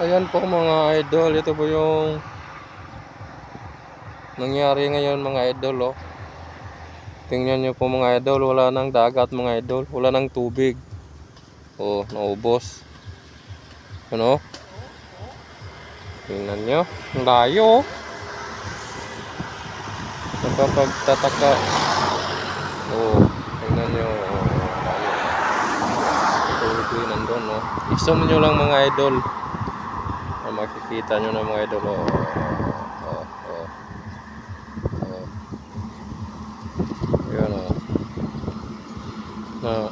Ayan po mga idol, ito po yung nangyari ngayon mga idol, oh. Tingnan nyo po mga idol, wala nang dagat mga idol, wala nang tubig. Oh, naubos. Ano? Tingnan nyo, ang layo, oh. Napapagtataka. Oh, tingnan nyo, oh, layo. Tubig ko yun nandun, oh. I-zoom nyo lang mga idol. Makikita nyo na mga idol, oh. Ayan, oh.